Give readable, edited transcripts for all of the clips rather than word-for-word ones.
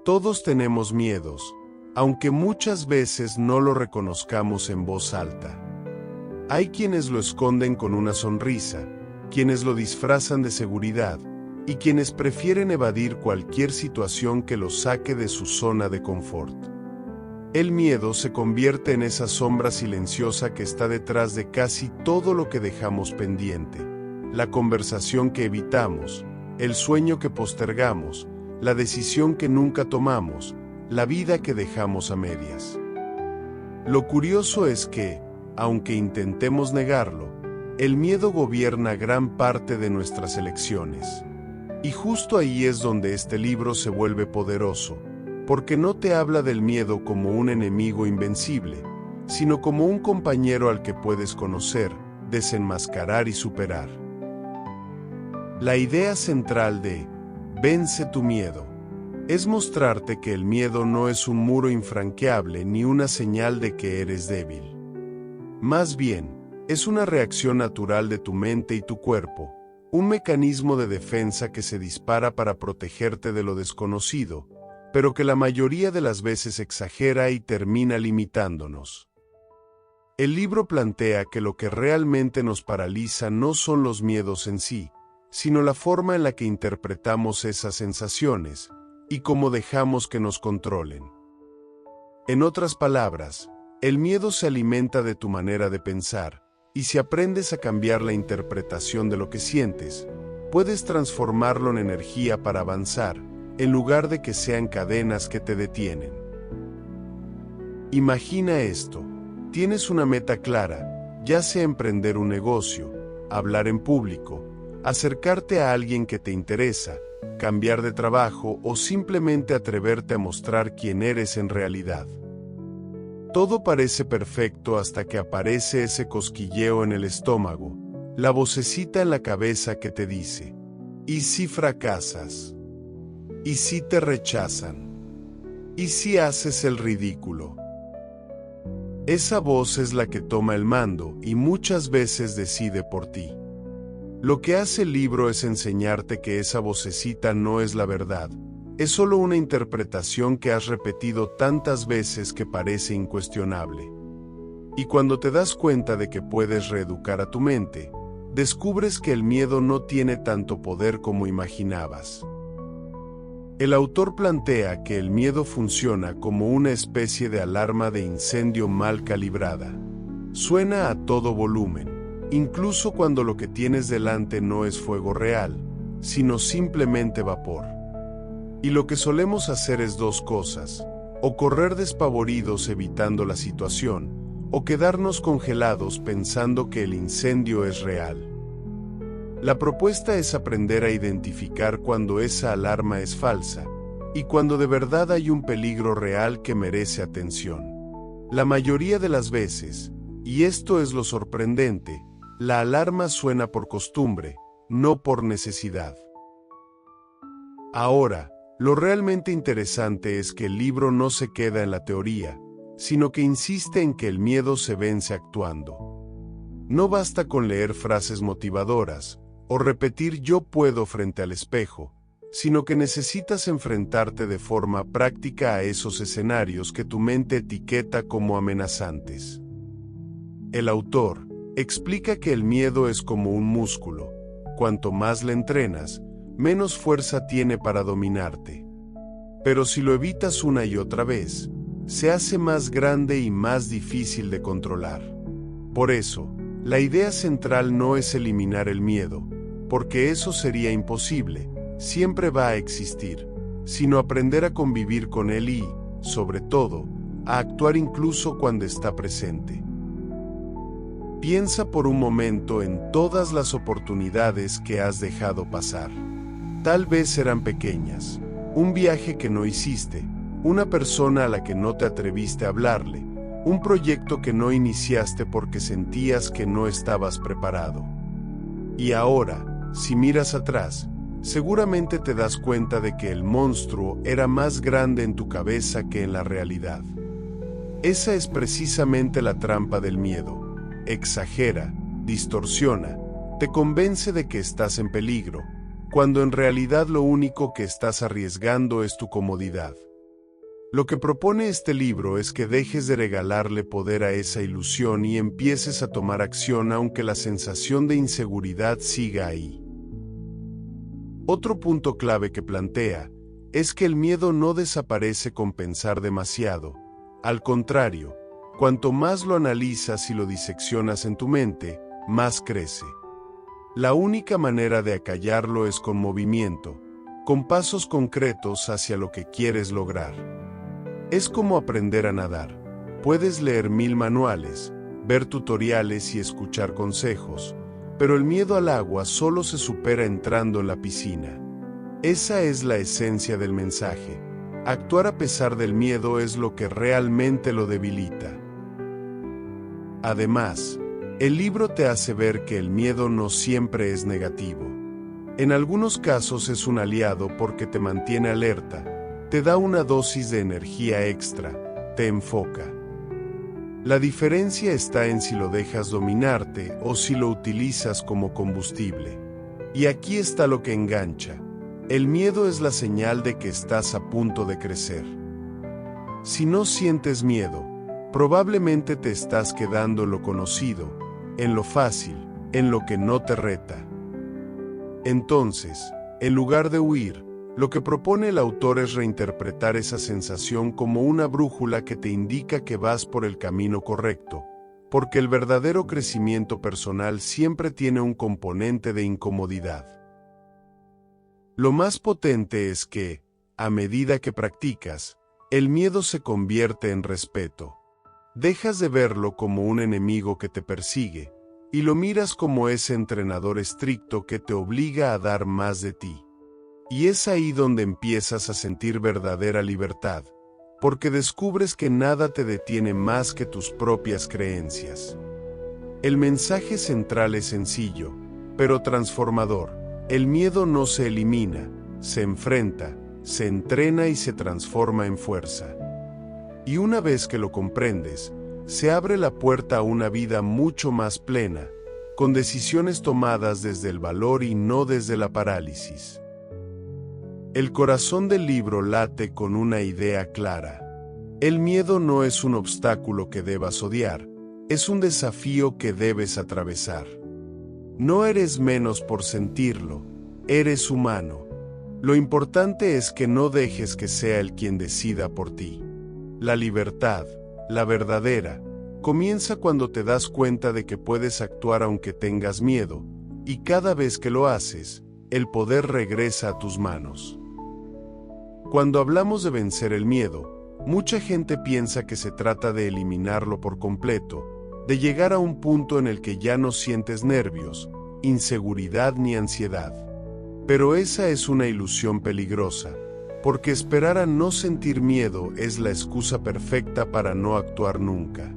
Todos tenemos miedos, aunque muchas veces no lo reconozcamos en voz alta. Hay quienes lo esconden con una sonrisa, quienes lo disfrazan de seguridad, y quienes prefieren evadir cualquier situación que los saque de su zona de confort. El miedo se convierte en esa sombra silenciosa que está detrás de casi todo lo que dejamos pendiente, la conversación que evitamos, el sueño que postergamos, la decisión que nunca tomamos, la vida que dejamos a medias. Lo curioso es que, aunque intentemos negarlo, el miedo gobierna gran parte de nuestras elecciones. Y justo ahí es donde este libro se vuelve poderoso, porque no te habla del miedo como un enemigo invencible, sino como un compañero al que puedes conocer, desenmascarar y superar. La idea central de Vence tu miedo es mostrarte que el miedo no es un muro infranqueable ni una señal de que eres débil. Más bien, es una reacción natural de tu mente y tu cuerpo, un mecanismo de defensa que se dispara para protegerte de lo desconocido, pero que la mayoría de las veces exagera y termina limitándonos. El libro plantea que lo que realmente nos paraliza no son los miedos en sí, sino la forma en la que interpretamos esas sensaciones y cómo dejamos que nos controlen. En otras palabras, el miedo se alimenta de tu manera de pensar, y si aprendes a cambiar la interpretación de lo que sientes, puedes transformarlo en energía para avanzar, en lugar de que sean cadenas que te detienen. Imagina esto: tienes una meta clara, ya sea emprender un negocio, hablar en público, acercarte a alguien que te interesa, cambiar de trabajo o simplemente atreverte a mostrar quién eres en realidad. Todo parece perfecto hasta que aparece ese cosquilleo en el estómago, la vocecita en la cabeza que te dice: ¿y si fracasas? ¿Y si te rechazan? ¿Y si haces el ridículo? Esa voz es la que toma el mando y muchas veces decide por ti. Lo que hace el libro es enseñarte que esa vocecita no es la verdad, es solo una interpretación que has repetido tantas veces que parece incuestionable. Y cuando te das cuenta de que puedes reeducar a tu mente, descubres que el miedo no tiene tanto poder como imaginabas. El autor plantea que el miedo funciona como una especie de alarma de incendio mal calibrada. Suena a todo volumen, incluso cuando lo que tienes delante no es fuego real, sino simplemente vapor. Y lo que solemos hacer es dos cosas: o correr despavoridos evitando la situación, o quedarnos congelados pensando que el incendio es real. La propuesta es aprender a identificar cuando esa alarma es falsa, y cuando de verdad hay un peligro real que merece atención. La mayoría de las veces, y esto es lo sorprendente, la alarma suena por costumbre, no por necesidad. Ahora, lo realmente interesante es que el libro no se queda en la teoría, sino que insiste en que el miedo se vence actuando. No basta con leer frases motivadoras, o repetir "yo puedo" frente al espejo, sino que necesitas enfrentarte de forma práctica a esos escenarios que tu mente etiqueta como amenazantes. El autor explica que el miedo es como un músculo: cuanto más le entrenas, menos fuerza tiene para dominarte. Pero si lo evitas una y otra vez, se hace más grande y más difícil de controlar. Por eso, la idea central no es eliminar el miedo, porque eso sería imposible, siempre va a existir, sino aprender a convivir con él y, sobre todo, a actuar incluso cuando está presente. Piensa por un momento en todas las oportunidades que has dejado pasar. Tal vez eran pequeñas: un viaje que no hiciste, una persona a la que no te atreviste a hablarle, un proyecto que no iniciaste porque sentías que no estabas preparado. Y ahora, si miras atrás, seguramente te das cuenta de que el monstruo era más grande en tu cabeza que en la realidad. Esa es precisamente la trampa del miedo: exagera, distorsiona, te convence de que estás en peligro, cuando en realidad lo único que estás arriesgando es tu comodidad. Lo que propone este libro es que dejes de regalarle poder a esa ilusión y empieces a tomar acción aunque la sensación de inseguridad siga ahí. Otro punto clave que plantea es que el miedo no desaparece con pensar demasiado. Al contrario, cuanto más lo analizas y lo diseccionas en tu mente, más crece. La única manera de acallarlo es con movimiento, con pasos concretos hacia lo que quieres lograr. Es como aprender a nadar. Puedes leer 1000 manuales, ver tutoriales y escuchar consejos, pero el miedo al agua solo se supera entrando en la piscina. Esa es la esencia del mensaje. Actuar a pesar del miedo es lo que realmente lo debilita. Además, el libro te hace ver que el miedo no siempre es negativo. En algunos casos es un aliado porque te mantiene alerta, te da una dosis de energía extra, te enfoca. La diferencia está en si lo dejas dominarte o si lo utilizas como combustible. Y aquí está lo que engancha. El miedo es la señal de que estás a punto de crecer. Si no sientes miedo, probablemente te estás quedando en lo conocido, en lo fácil, en lo que no te reta. Entonces, en lugar de huir, lo que propone el autor es reinterpretar esa sensación como una brújula que te indica que vas por el camino correcto, porque el verdadero crecimiento personal siempre tiene un componente de incomodidad. Lo más potente es que, a medida que practicas, el miedo se convierte en respeto. Dejas de verlo como un enemigo que te persigue, y lo miras como ese entrenador estricto que te obliga a dar más de ti. Y es ahí donde empiezas a sentir verdadera libertad, porque descubres que nada te detiene más que tus propias creencias. El mensaje central es sencillo, pero transformador. El miedo no se elimina, se enfrenta, se entrena y se transforma en fuerza. Y una vez que lo comprendes, se abre la puerta a una vida mucho más plena, con decisiones tomadas desde el valor y no desde la parálisis. El corazón del libro late con una idea clara. El miedo no es un obstáculo que debas odiar, es un desafío que debes atravesar. No eres menos por sentirlo, eres humano. Lo importante es que no dejes que sea él quien decida por ti. La libertad, la verdadera, comienza cuando te das cuenta de que puedes actuar aunque tengas miedo, y cada vez que lo haces, el poder regresa a tus manos. Cuando hablamos de vencer el miedo, mucha gente piensa que se trata de eliminarlo por completo, de llegar a un punto en el que ya no sientes nervios, inseguridad ni ansiedad. Pero esa es una ilusión peligrosa, porque esperar a no sentir miedo es la excusa perfecta para no actuar nunca.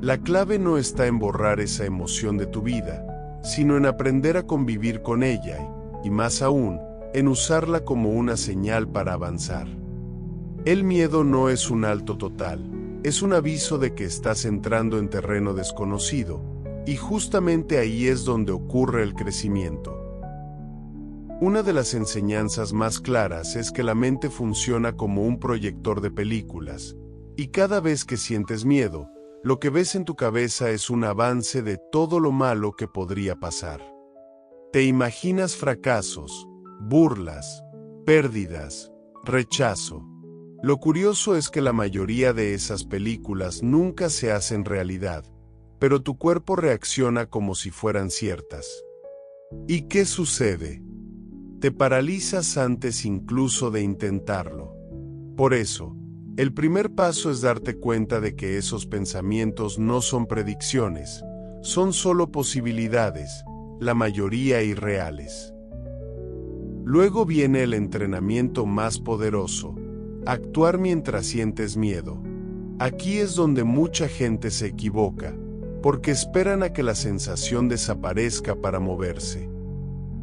La clave no está en borrar esa emoción de tu vida, sino en aprender a convivir con ella y más aún, en usarla como una señal para avanzar. El miedo no es un alto total, es un aviso de que estás entrando en terreno desconocido, y justamente ahí es donde ocurre el crecimiento. Una de las enseñanzas más claras es que la mente funciona como un proyector de películas, y cada vez que sientes miedo, lo que ves en tu cabeza es un avance de todo lo malo que podría pasar. Te imaginas fracasos, burlas, pérdidas, rechazo. Lo curioso es que la mayoría de esas películas nunca se hacen realidad, pero tu cuerpo reacciona como si fueran ciertas. ¿Y qué sucede? Te paralizas antes incluso de intentarlo. Por eso, el primer paso es darte cuenta de que esos pensamientos no son predicciones, son solo posibilidades, la mayoría irreales. Luego viene el entrenamiento más poderoso, actuar mientras sientes miedo. Aquí es donde mucha gente se equivoca, porque esperan a que la sensación desaparezca para moverse.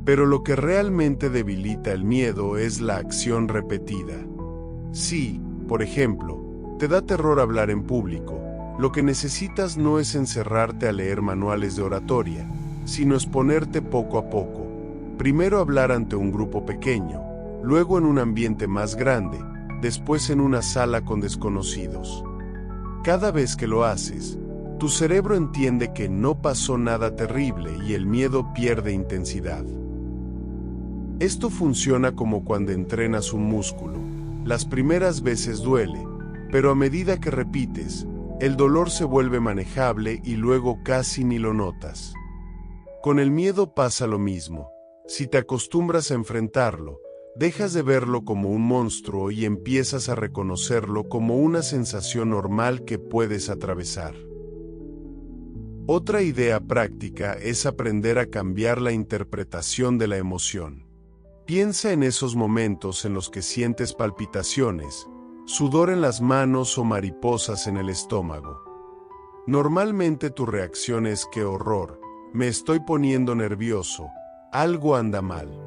Pero lo que realmente debilita el miedo es la acción repetida. Si, por ejemplo, te da terror hablar en público, lo que necesitas no es encerrarte a leer manuales de oratoria, sino exponerte poco a poco. Primero hablar ante un grupo pequeño, luego en un ambiente más grande, después en una sala con desconocidos. Cada vez que lo haces, tu cerebro entiende que no pasó nada terrible y el miedo pierde intensidad. Esto funciona como cuando entrenas un músculo. Las primeras veces duele, pero a medida que repites, el dolor se vuelve manejable y luego casi ni lo notas. Con el miedo pasa lo mismo. Si te acostumbras a enfrentarlo, dejas de verlo como un monstruo y empiezas a reconocerlo como una sensación normal que puedes atravesar. Otra idea práctica es aprender a cambiar la interpretación de la emoción. Piensa en esos momentos en los que sientes palpitaciones, sudor en las manos o mariposas en el estómago. Normalmente tu reacción es ¡qué horror! Me estoy poniendo nervioso, algo anda mal.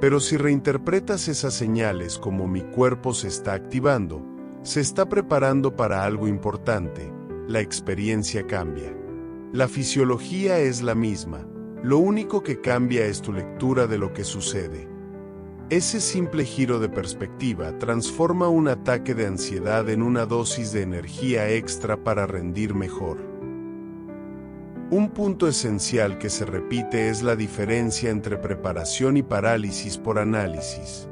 Pero si reinterpretas esas señales como mi cuerpo se está activando, se está preparando para algo importante, la experiencia cambia. La fisiología es la misma, lo único que cambia es tu lectura de lo que sucede. Ese simple giro de perspectiva transforma un ataque de ansiedad en una dosis de energía extra para rendir mejor. Un punto esencial que se repite es la diferencia entre preparación y parálisis por análisis.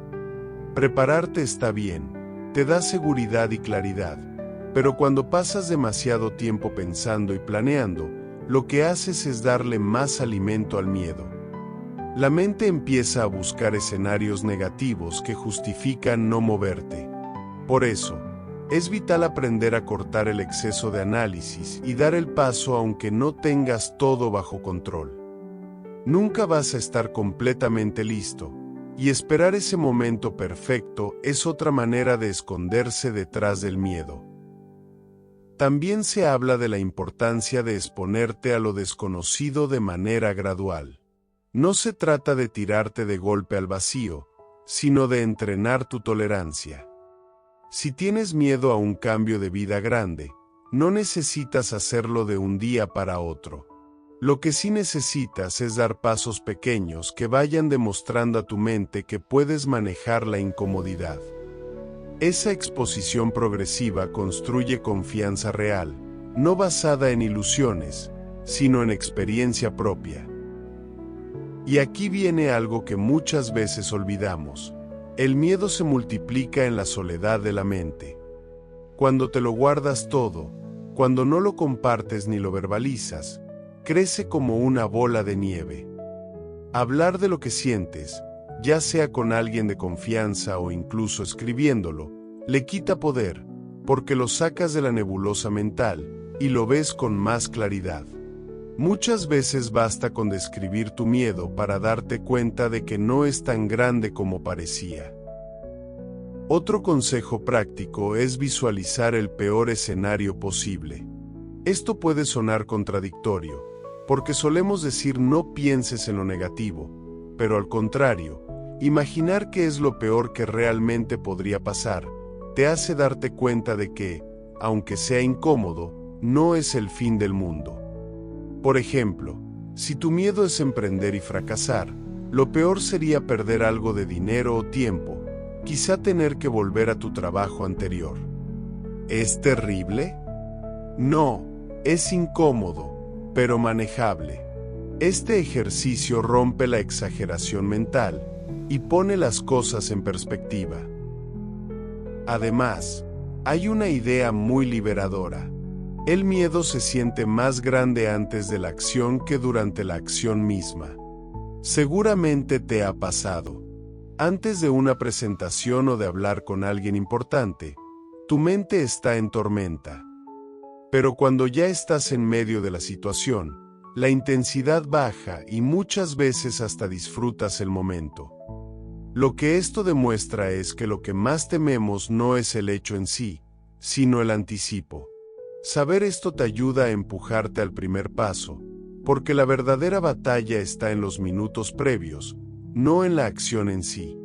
Prepararte está bien, te da seguridad y claridad, pero cuando pasas demasiado tiempo pensando y planeando, lo que haces es darle más alimento al miedo. La mente empieza a buscar escenarios negativos que justifican no moverte. Por eso, es vital aprender a cortar el exceso de análisis y dar el paso aunque no tengas todo bajo control. Nunca vas a estar completamente listo, y esperar ese momento perfecto es otra manera de esconderse detrás del miedo. También se habla de la importancia de exponerte a lo desconocido de manera gradual. No se trata de tirarte de golpe al vacío, sino de entrenar tu tolerancia. Si tienes miedo a un cambio de vida grande, no necesitas hacerlo de un día para otro. Lo que sí necesitas es dar pasos pequeños que vayan demostrando a tu mente que puedes manejar la incomodidad. Esa exposición progresiva construye confianza real, no basada en ilusiones, sino en experiencia propia. Y aquí viene algo que muchas veces olvidamos. El miedo se multiplica en la soledad de la mente. Cuando te lo guardas todo, cuando no lo compartes ni lo verbalizas, crece como una bola de nieve. Hablar de lo que sientes, ya sea con alguien de confianza o incluso escribiéndolo, le quita poder, porque lo sacas de la nebulosa mental y lo ves con más claridad. Muchas veces basta con describir tu miedo para darte cuenta de que no es tan grande como parecía. Otro consejo práctico es visualizar el peor escenario posible. Esto puede sonar contradictorio, porque solemos decir no pienses en lo negativo, pero al contrario, imaginar qué es lo peor que realmente podría pasar, te hace darte cuenta de que, aunque sea incómodo, no es el fin del mundo. Por ejemplo, si tu miedo es emprender y fracasar, lo peor sería perder algo de dinero o tiempo, quizá tener que volver a tu trabajo anterior. ¿Es terrible? No, es incómodo, pero manejable. Este ejercicio rompe la exageración mental y pone las cosas en perspectiva. Además, hay una idea muy liberadora. El miedo se siente más grande antes de la acción que durante la acción misma. Seguramente te ha pasado. Antes de una presentación o de hablar con alguien importante, tu mente está en tormenta. Pero cuando ya estás en medio de la situación, la intensidad baja y muchas veces hasta disfrutas el momento. Lo que esto demuestra es que lo que más tememos no es el hecho en sí, sino el anticipo. Saber esto te ayuda a empujarte al primer paso, porque la verdadera batalla está en los minutos previos, no en la acción en sí.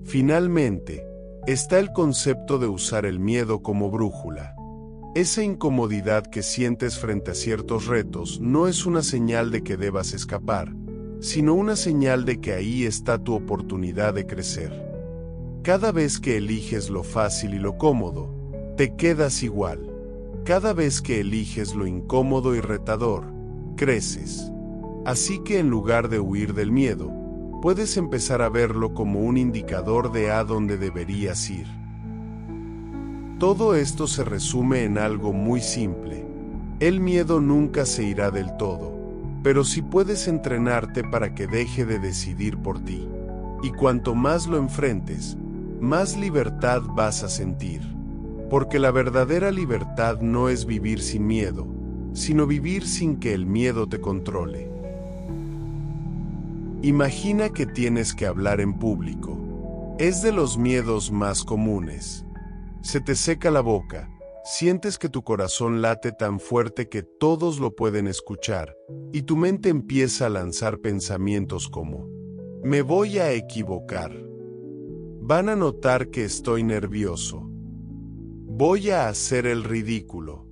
Finalmente, está el concepto de usar el miedo como brújula. Esa incomodidad que sientes frente a ciertos retos no es una señal de que debas escapar, sino una señal de que ahí está tu oportunidad de crecer. Cada vez que eliges lo fácil y lo cómodo, te quedas igual. Cada vez que eliges lo incómodo y retador, creces. Así que en lugar de huir del miedo, puedes empezar a verlo como un indicador de a dónde deberías ir. Todo esto se resume en algo muy simple. El miedo nunca se irá del todo, pero sí puedes entrenarte para que deje de decidir por ti. Y cuanto más lo enfrentes, más libertad vas a sentir. Porque la verdadera libertad no es vivir sin miedo, sino vivir sin que el miedo te controle. Imagina que tienes que hablar en público. Es de los miedos más comunes. Se te seca la boca, sientes que tu corazón late tan fuerte que todos lo pueden escuchar, y tu mente empieza a lanzar pensamientos como: me voy a equivocar. Van a notar que estoy nervioso. Voy a hacer el ridículo.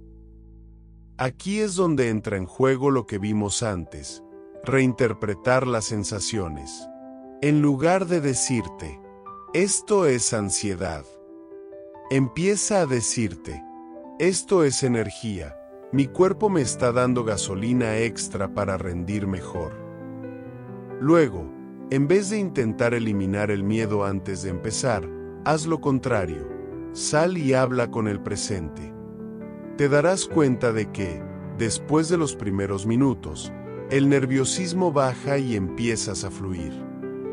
Aquí es donde entra en juego lo que vimos antes, reinterpretar las sensaciones. En lugar de decirte, esto es ansiedad, empieza a decirte, esto es energía, mi cuerpo me está dando gasolina extra para rendir mejor. Luego, en vez de intentar eliminar el miedo antes de empezar, haz lo contrario, sal y habla con el presente. Te darás cuenta de que, después de los primeros minutos, el nerviosismo baja y empiezas a fluir.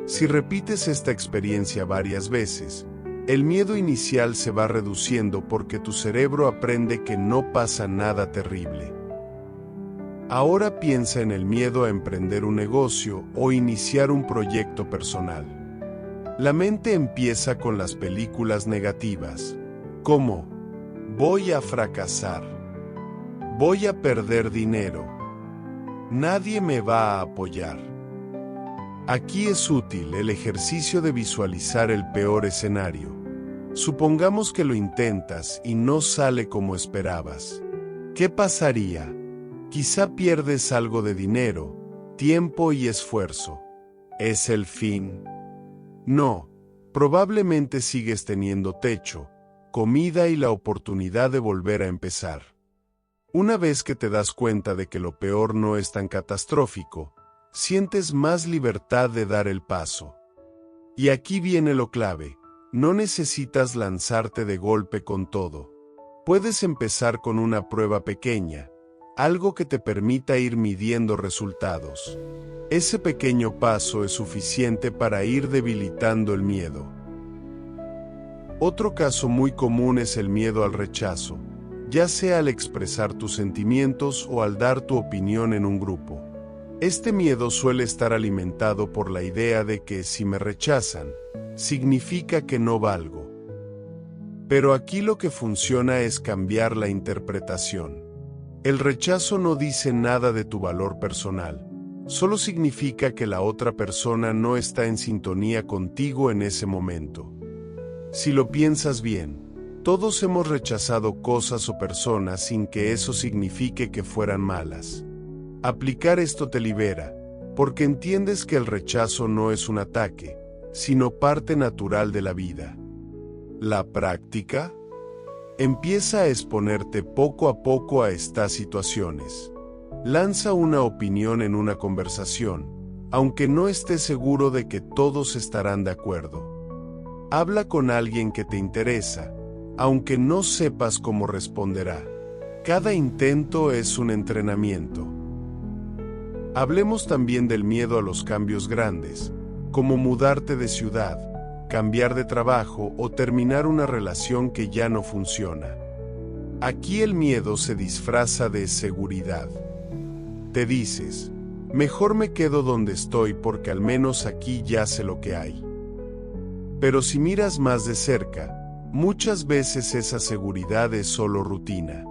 Si repites esta experiencia varias veces, el miedo inicial se va reduciendo porque tu cerebro aprende que no pasa nada terrible. Ahora piensa en el miedo a emprender un negocio o iniciar un proyecto personal. La mente empieza con las películas negativas, como: voy a fracasar, voy a perder dinero, nadie me va a apoyar. Aquí es útil el ejercicio de visualizar el peor escenario. Supongamos que lo intentas y no sale como esperabas. ¿Qué pasaría? Quizá pierdes algo de dinero, tiempo y esfuerzo. ¿Es el fin? No, probablemente sigues teniendo techo, comida y la oportunidad de volver a empezar. Una vez que te das cuenta de que lo peor no es tan catastrófico, sientes más libertad de dar el paso. Y aquí viene lo clave, no necesitas lanzarte de golpe con todo. Puedes empezar con una prueba pequeña, algo que te permita ir midiendo resultados. Ese pequeño paso es suficiente para ir debilitando el miedo. Otro caso muy común es el miedo al rechazo, ya sea al expresar tus sentimientos o al dar tu opinión en un grupo. Este miedo suele estar alimentado por la idea de que si me rechazan, significa que no valgo. Pero aquí lo que funciona es cambiar la interpretación. El rechazo no dice nada de tu valor personal, solo significa que la otra persona no está en sintonía contigo en ese momento. Si lo piensas bien, todos hemos rechazado cosas o personas sin que eso signifique que fueran malas. Aplicar esto te libera, porque entiendes que el rechazo no es un ataque, sino parte natural de la vida. La práctica empieza a exponerte poco a poco a estas situaciones. Lanza una opinión en una conversación, aunque no estés seguro de que todos estarán de acuerdo. Habla con alguien que te interesa, aunque no sepas cómo responderá. Cada intento es un entrenamiento. Hablemos también del miedo a los cambios grandes, como mudarte de ciudad, cambiar de trabajo o terminar una relación que ya no funciona. Aquí el miedo se disfraza de seguridad. Te dices, mejor me quedo donde estoy porque al menos aquí ya sé lo que hay. Pero si miras más de cerca, muchas veces esa seguridad es solo rutina.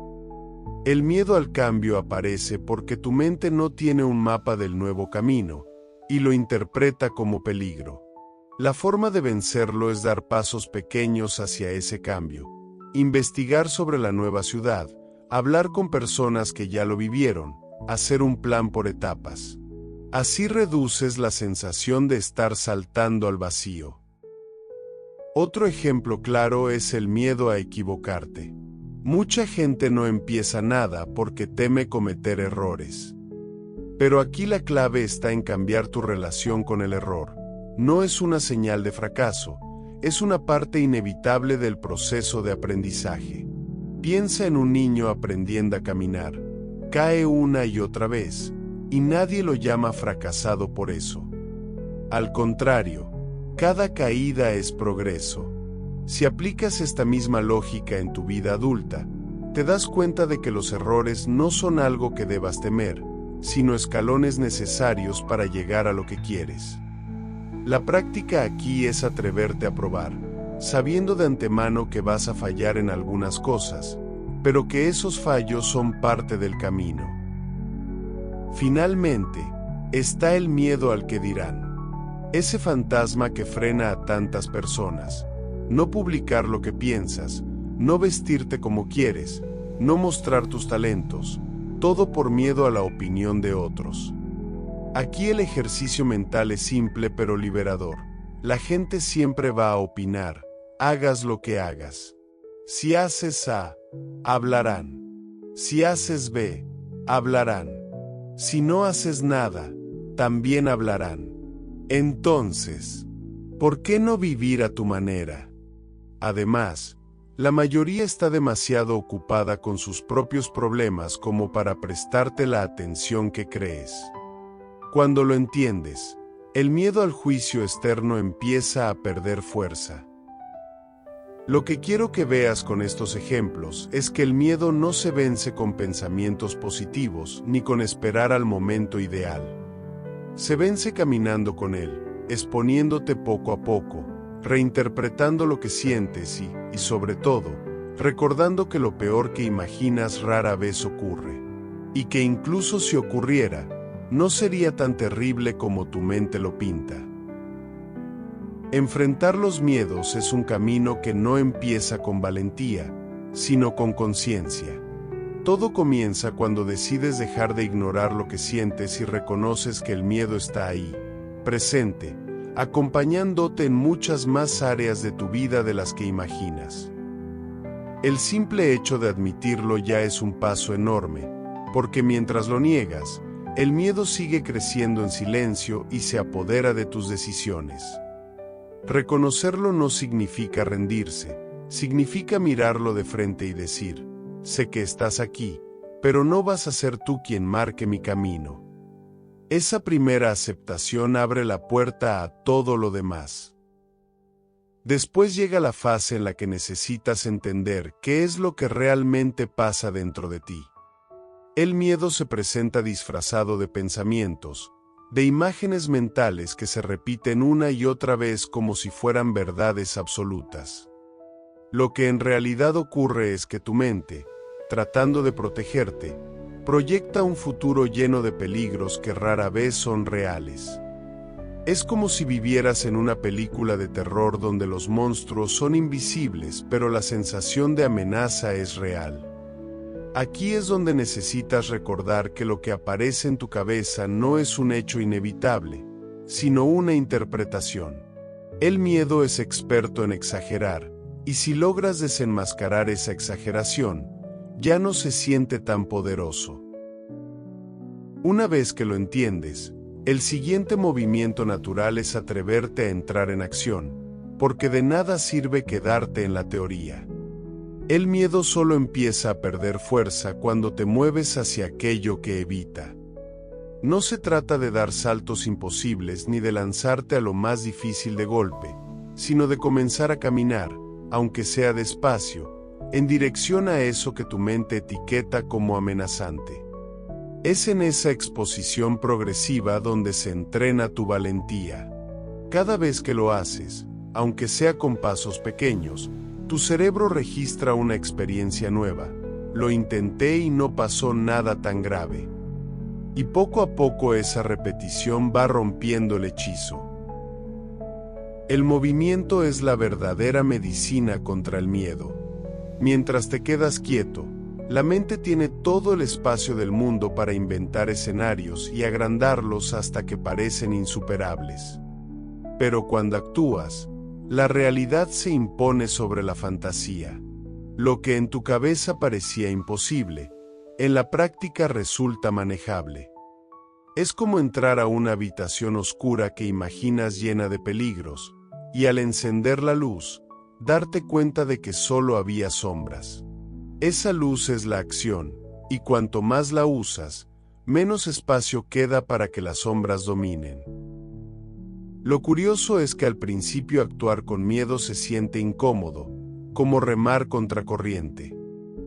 El miedo al cambio aparece porque tu mente no tiene un mapa del nuevo camino y lo interpreta como peligro. La forma de vencerlo es dar pasos pequeños hacia ese cambio, investigar sobre la nueva ciudad, hablar con personas que ya lo vivieron, hacer un plan por etapas. Así reduces la sensación de estar saltando al vacío. Otro ejemplo claro es el miedo a equivocarte. Mucha gente no empieza nada porque teme cometer errores. Pero aquí la clave está en cambiar tu relación con el error. No es una señal de fracaso, es una parte inevitable del proceso de aprendizaje. Piensa en un niño aprendiendo a caminar. Cae una y otra vez, y nadie lo llama fracasado por eso. Al contrario, cada caída es progreso. Si aplicas esta misma lógica en tu vida adulta, te das cuenta de que los errores no son algo que debas temer, sino escalones necesarios para llegar a lo que quieres. La práctica aquí es atreverte a probar, sabiendo de antemano que vas a fallar en algunas cosas, pero que esos fallos son parte del camino. Finalmente, está el miedo al que dirán. Ese fantasma que frena a tantas personas. No publicar lo que piensas, no vestirte como quieres, no mostrar tus talentos, todo por miedo a la opinión de otros. Aquí el ejercicio mental es simple pero liberador. La gente siempre va a opinar, hagas lo que hagas. Si haces A, hablarán. Si haces B, hablarán. Si no haces nada, también hablarán. Entonces, ¿por qué no vivir a tu manera? Además, la mayoría está demasiado ocupada con sus propios problemas como para prestarte la atención que crees. Cuando lo entiendes, el miedo al juicio externo empieza a perder fuerza. Lo que quiero que veas con estos ejemplos es que el miedo no se vence con pensamientos positivos ni con esperar al momento ideal. Se vence caminando con él, exponiéndote poco a poco, reinterpretando lo que sientes y sobre todo, recordando que lo peor que imaginas rara vez ocurre, y que incluso si ocurriera, no sería tan terrible como tu mente lo pinta. Enfrentar los miedos es un camino que no empieza con valentía, sino con conciencia. Todo comienza cuando decides dejar de ignorar lo que sientes y reconoces que el miedo está ahí, presente, acompañándote en muchas más áreas de tu vida de las que imaginas. El simple hecho de admitirlo ya es un paso enorme, porque mientras lo niegas, el miedo sigue creciendo en silencio y se apodera de tus decisiones. Reconocerlo no significa rendirse, significa mirarlo de frente y decir, sé que estás aquí, pero no vas a ser tú quien marque mi camino. Esa primera aceptación abre la puerta a todo lo demás. Después llega la fase en la que necesitas entender qué es lo que realmente pasa dentro de ti. El miedo se presenta disfrazado de pensamientos, de imágenes mentales que se repiten una y otra vez como si fueran verdades absolutas. Lo que en realidad ocurre es que tu mente, tratando de protegerte, proyecta un futuro lleno de peligros que rara vez son reales. Es como si vivieras en una película de terror donde los monstruos son invisibles, pero la sensación de amenaza es real. Aquí es donde necesitas recordar que lo que aparece en tu cabeza no es un hecho inevitable, sino una interpretación. El miedo es experto en exagerar, y si logras desenmascarar esa exageración, ya no se siente tan poderoso. Una vez que lo entiendes, el siguiente movimiento natural es atreverte a entrar en acción, porque de nada sirve quedarte en la teoría. El miedo solo empieza a perder fuerza cuando te mueves hacia aquello que evita. No se trata de dar saltos imposibles ni de lanzarte a lo más difícil de golpe, sino de comenzar a caminar, aunque sea despacio, en dirección a eso que tu mente etiqueta como amenazante. Es en esa exposición progresiva donde se entrena tu valentía. Cada vez que lo haces, aunque sea con pasos pequeños, tu cerebro registra una experiencia nueva. Lo intenté y no pasó nada tan grave. Y poco a poco esa repetición va rompiendo el hechizo. El movimiento es la verdadera medicina contra el miedo. Mientras te quedas quieto, la mente tiene todo el espacio del mundo para inventar escenarios y agrandarlos hasta que parecen insuperables. Pero cuando actúas, La realidad se impone sobre la fantasía. Lo que en tu cabeza parecía imposible, en la práctica resulta manejable. Es como entrar a una habitación oscura que imaginas llena de peligros, y al encender la luz, darte cuenta de que solo había sombras. Esa luz es la acción, y cuanto más la usas, menos espacio queda para que las sombras dominen. Lo curioso es que al principio actuar con miedo se siente incómodo, como remar contracorriente.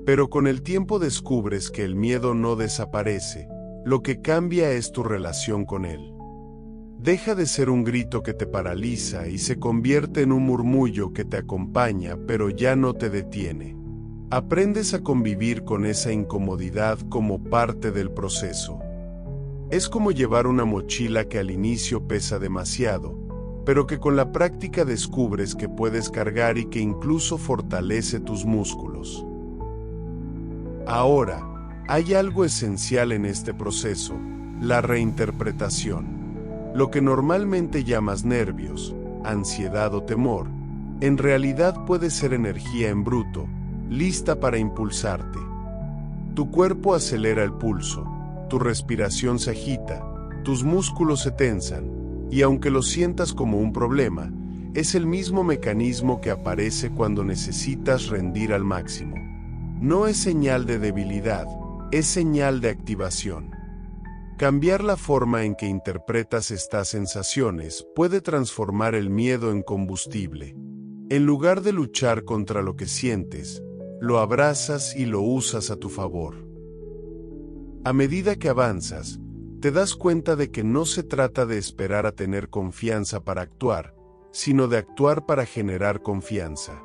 Pero con el tiempo descubres que el miedo no desaparece, lo que cambia es tu relación con él. Deja de ser un grito que te paraliza y se convierte en un murmullo que te acompaña pero ya no te detiene. Aprendes a convivir con esa incomodidad como parte del proceso. Es como llevar una mochila que al inicio pesa demasiado, pero que con la práctica descubres que puedes cargar y que incluso fortalece tus músculos. Ahora, hay algo esencial en este proceso, la reinterpretación. Lo que normalmente llamas nervios, ansiedad o temor, en realidad puede ser energía en bruto, lista para impulsarte. Tu cuerpo acelera el pulso, tu respiración se agita, tus músculos se tensan, y aunque lo sientas como un problema, es el mismo mecanismo que aparece cuando necesitas rendir al máximo. No es señal de debilidad, es señal de activación. Cambiar la forma en que interpretas estas sensaciones puede transformar el miedo en combustible. En lugar de luchar contra lo que sientes, lo abrazas y lo usas a tu favor. A medida que avanzas, te das cuenta de que no se trata de esperar a tener confianza para actuar, sino de actuar para generar confianza.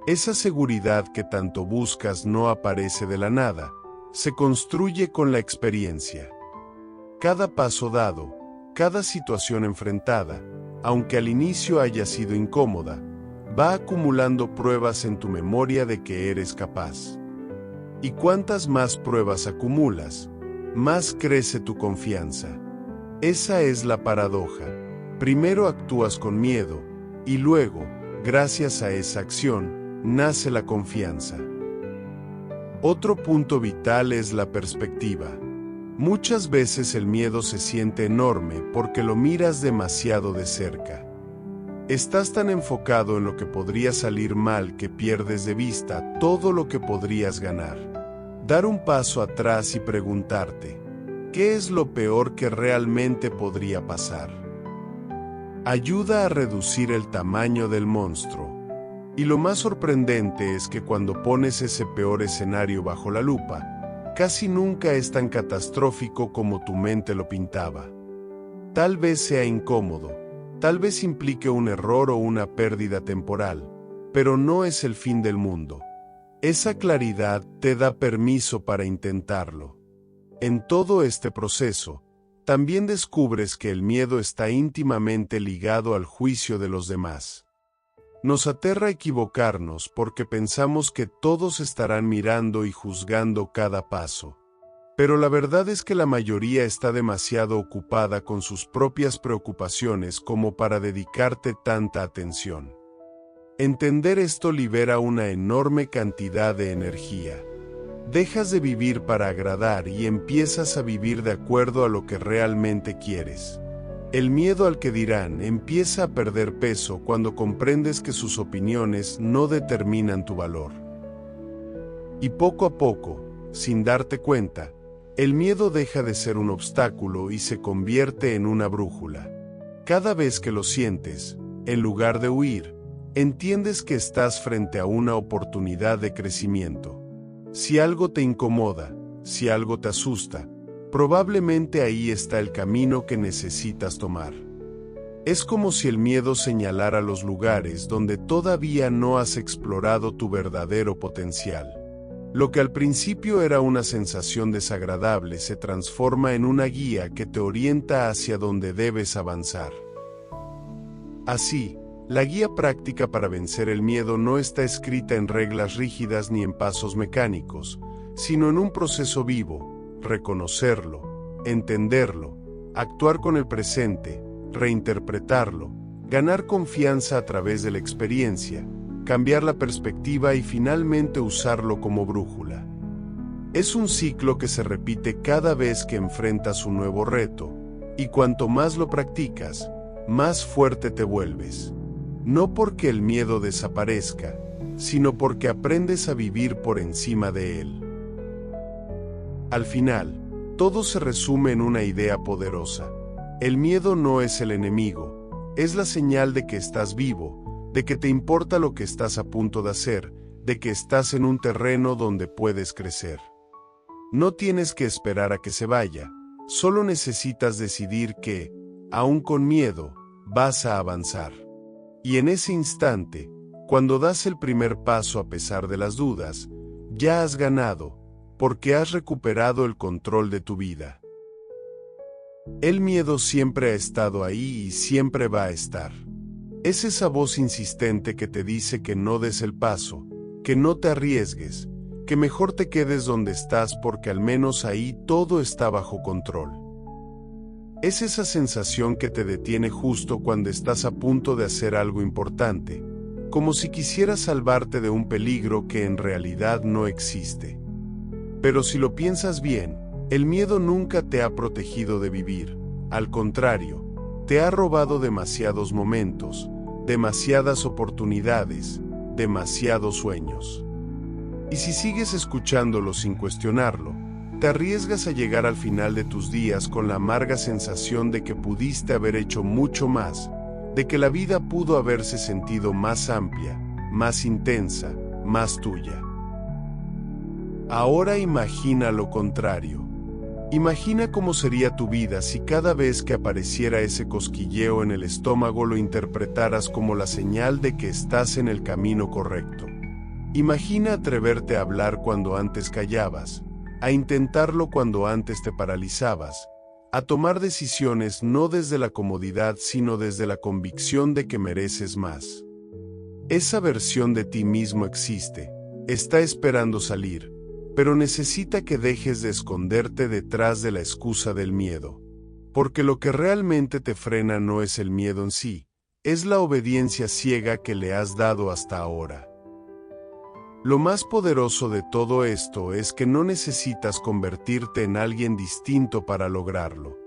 Esa seguridad que tanto buscas no aparece de la nada, se construye con la experiencia. Cada paso dado, cada situación enfrentada, aunque al inicio haya sido incómoda, va acumulando pruebas en tu memoria de que eres capaz. Y cuantas más pruebas acumulas, más crece tu confianza. Esa es la paradoja. Primero actúas con miedo, y luego, gracias a esa acción, nace la confianza. Otro punto vital es la perspectiva. Muchas veces el miedo se siente enorme porque lo miras demasiado de cerca. Estás tan enfocado en lo que podría salir mal que pierdes de vista todo lo que podrías ganar. Dar un paso atrás y preguntarte, ¿qué es lo peor que realmente podría pasar? Ayuda a reducir el tamaño del monstruo. Y lo más sorprendente es que cuando pones ese peor escenario bajo la lupa, casi nunca es tan catastrófico como tu mente lo pintaba. Tal vez sea incómodo, tal vez implique un error o una pérdida temporal, pero no es el fin del mundo. Esa claridad te da permiso para intentarlo. En todo este proceso, también descubres que el miedo está íntimamente ligado al juicio de los demás. Nos aterra equivocarnos porque pensamos que todos estarán mirando y juzgando cada paso. Pero la verdad es que la mayoría está demasiado ocupada con sus propias preocupaciones como para dedicarte tanta atención. Entender esto libera una enorme cantidad de energía. Dejas de vivir para agradar y empiezas a vivir de acuerdo a lo que realmente quieres. El miedo al que dirán empieza a perder peso cuando comprendes que sus opiniones no determinan tu valor. Y poco a poco, sin darte cuenta, el miedo deja de ser un obstáculo y se convierte en una brújula. Cada vez que lo sientes, en lugar de huir, entiendes que estás frente a una oportunidad de crecimiento. Si algo te incomoda, si algo te asusta, probablemente ahí está el camino que necesitas tomar. Es como si el miedo señalara los lugares donde todavía no has explorado tu verdadero potencial. Lo que al principio era una sensación desagradable se transforma en una guía que te orienta hacia donde debes avanzar. Así, la guía práctica para vencer el miedo no está escrita en reglas rígidas ni en pasos mecánicos, sino en un proceso vivo: reconocerlo, entenderlo, actuar con el presente, reinterpretarlo, ganar confianza a través de la experiencia, cambiar la perspectiva y finalmente usarlo como brújula. Es un ciclo que se repite cada vez que enfrentas un nuevo reto, y cuanto más lo practicas, más fuerte te vuelves. No porque el miedo desaparezca, sino porque aprendes a vivir por encima de él. Al final, todo se resume en una idea poderosa. El miedo no es el enemigo, es la señal de que estás vivo, de que te importa lo que estás a punto de hacer, de que estás en un terreno donde puedes crecer. No tienes que esperar a que se vaya, solo necesitas decidir que, aún con miedo, vas a avanzar. Y en ese instante, cuando das el primer paso a pesar de las dudas, ya has ganado, porque has recuperado el control de tu vida. El miedo siempre ha estado ahí y siempre va a estar. Es esa voz insistente que te dice que no des el paso, que no te arriesgues, que mejor te quedes donde estás porque al menos ahí todo está bajo control. Es esa sensación que te detiene justo cuando estás a punto de hacer algo importante, como si quisieras salvarte de un peligro que en realidad no existe. Pero si lo piensas bien, el miedo nunca te ha protegido de vivir, al contrario, te ha robado demasiados momentos, demasiadas oportunidades, demasiados sueños. Y si sigues escuchándolo sin cuestionarlo, te arriesgas a llegar al final de tus días con la amarga sensación de que pudiste haber hecho mucho más, de que la vida pudo haberse sentido más amplia, más intensa, más tuya. Ahora imagina lo contrario. Imagina cómo sería tu vida si cada vez que apareciera ese cosquilleo en el estómago lo interpretaras como la señal de que estás en el camino correcto. Imagina atreverte a hablar cuando antes callabas, a intentarlo cuando antes te paralizabas, a tomar decisiones no desde la comodidad sino desde la convicción de que mereces más. Esa versión de ti mismo existe, está esperando salir, pero necesita que dejes de esconderte detrás de la excusa del miedo. Porque lo que realmente te frena no es el miedo en sí, es la obediencia ciega que le has dado hasta ahora. Lo más poderoso de todo esto es que no necesitas convertirte en alguien distinto para lograrlo.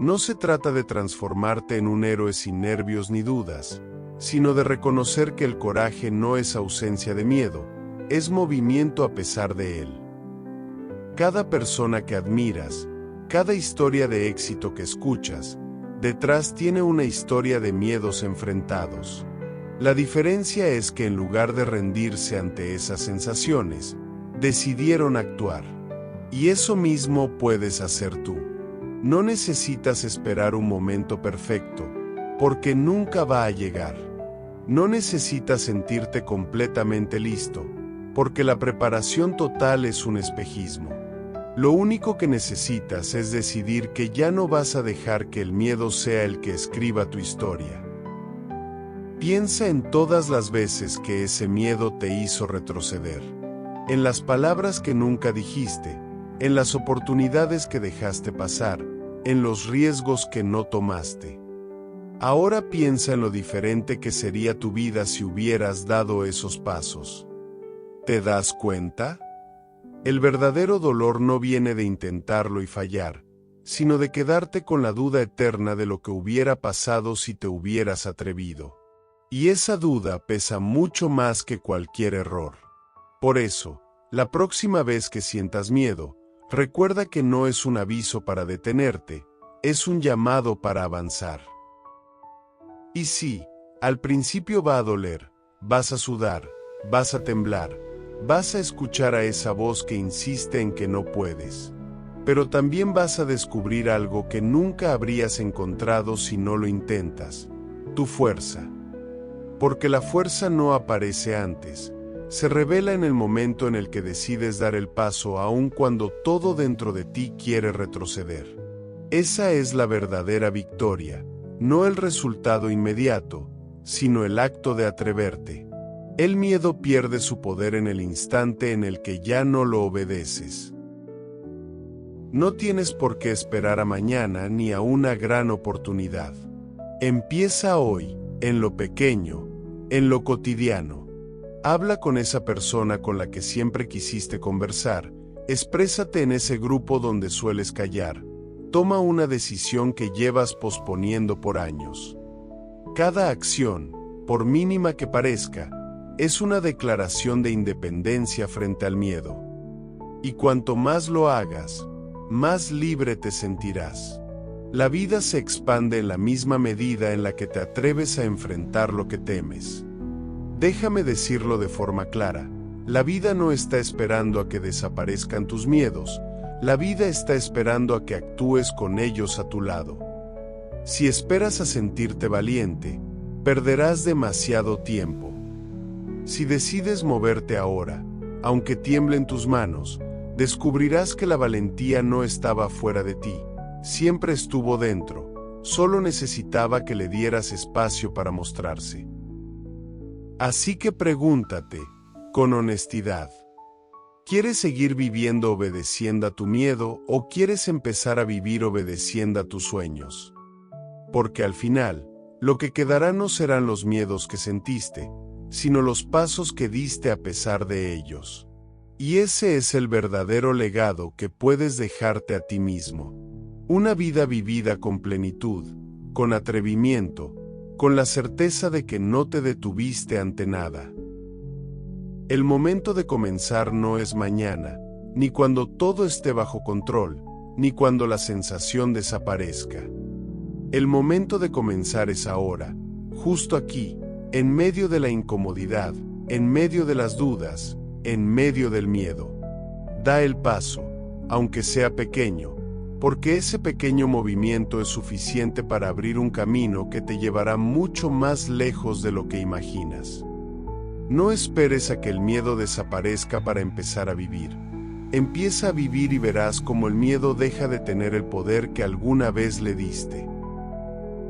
No se trata de transformarte en un héroe sin nervios ni dudas, sino de reconocer que el coraje no es ausencia de miedo, es movimiento a pesar de él. Cada persona que admiras, cada historia de éxito que escuchas, detrás tiene una historia de miedos enfrentados. La diferencia es que en lugar de rendirse ante esas sensaciones, decidieron actuar. Y eso mismo puedes hacer tú. No necesitas esperar un momento perfecto, porque nunca va a llegar. No necesitas sentirte completamente listo, porque la preparación total es un espejismo. Lo único que necesitas es decidir que ya no vas a dejar que el miedo sea el que escriba tu historia. Piensa en todas las veces que ese miedo te hizo retroceder, en las palabras que nunca dijiste, en las oportunidades que dejaste pasar, en los riesgos que no tomaste. Ahora piensa en lo diferente que sería tu vida si hubieras dado esos pasos. ¿Te das cuenta? El verdadero dolor no viene de intentarlo y fallar, sino de quedarte con la duda eterna de lo que hubiera pasado si te hubieras atrevido. Y esa duda pesa mucho más que cualquier error. Por eso, la próxima vez que sientas miedo, recuerda que no es un aviso para detenerte, es un llamado para avanzar. Y sí, al principio va a doler, vas a sudar, vas a temblar, vas a escuchar a esa voz que insiste en que no puedes. Pero también vas a descubrir algo que nunca habrías encontrado si no lo intentas: tu fuerza. Porque la fuerza no aparece antes, se revela en el momento en el que decides dar el paso aun cuando todo dentro de ti quiere retroceder. Esa es la verdadera victoria, no el resultado inmediato, sino el acto de atreverte. El miedo pierde su poder en el instante en el que ya no lo obedeces. No tienes por qué esperar a mañana ni a una gran oportunidad. Empieza hoy, en lo pequeño, en lo cotidiano. Habla con esa persona con la que siempre quisiste conversar, exprésate en ese grupo donde sueles callar, toma una decisión que llevas posponiendo por años. Cada acción, por mínima que parezca, es una declaración de independencia frente al miedo. Y cuanto más lo hagas, más libre te sentirás. La vida se expande en la misma medida en la que te atreves a enfrentar lo que temes. Déjame decirlo de forma clara, la vida no está esperando a que desaparezcan tus miedos, la vida está esperando a que actúes con ellos a tu lado. Si esperas a sentirte valiente, perderás demasiado tiempo. Si decides moverte ahora, aunque tiemblen tus manos, descubrirás que la valentía no estaba fuera de ti, siempre estuvo dentro, solo necesitaba que le dieras espacio para mostrarse. Así que pregúntate, con honestidad, ¿quieres seguir viviendo obedeciendo a tu miedo o quieres empezar a vivir obedeciendo a tus sueños? Porque al final, lo que quedará no serán los miedos que sentiste, sino los pasos que diste a pesar de ellos. Y ese es el verdadero legado que puedes dejarte a ti mismo. Una vida vivida con plenitud, con atrevimiento, con la certeza de que no te detuviste ante nada. El momento de comenzar no es mañana, ni cuando todo esté bajo control, ni cuando la sensación desaparezca. El momento de comenzar es ahora, justo aquí, en medio de la incomodidad, en medio de las dudas, en medio del miedo. Da el paso, aunque sea pequeño, porque ese pequeño movimiento es suficiente para abrir un camino que te llevará mucho más lejos de lo que imaginas. No esperes a que el miedo desaparezca para empezar a vivir. Empieza a vivir y verás cómo el miedo deja de tener el poder que alguna vez le diste.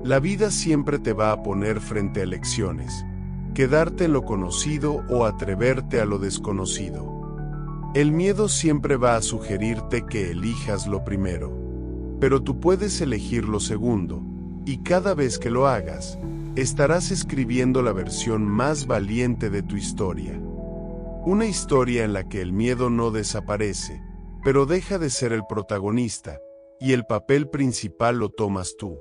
La vida siempre te va a poner frente a elecciones, quedarte en lo conocido o atreverte a lo desconocido. El miedo siempre va a sugerirte que elijas lo primero, pero tú puedes elegir lo segundo, y cada vez que lo hagas, estarás escribiendo la versión más valiente de tu historia. Una historia en la que el miedo no desaparece, pero deja de ser el protagonista, y el papel principal lo tomas tú.